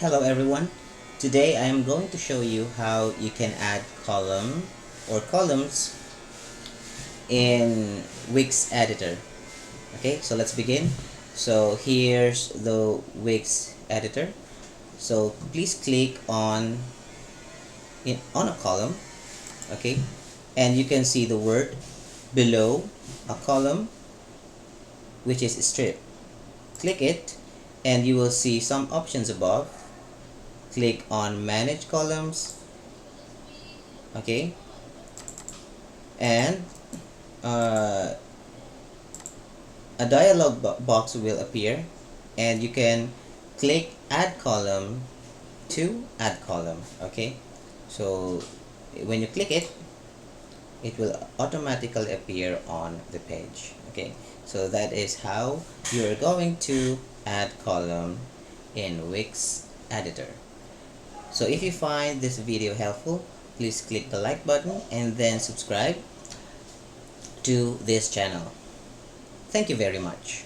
Hello everyone. Today I am going to show you how you can add column or columns in Wix editor. Okay, so let's begin. So here's the Wix editor. So please click on a column, okay? And you can see the word below a column, which is strip. Click it and you will see some options above. Click on manage columns, okay, and uh, a dialog box will appear and you can click add column to add column. Okay, so when you click it, it will automatically appear on the page. Okay, so that is how you are going to add column in Wix editor. So if you find this video helpful, please click the like button and then subscribe to this channel. Thank you very much.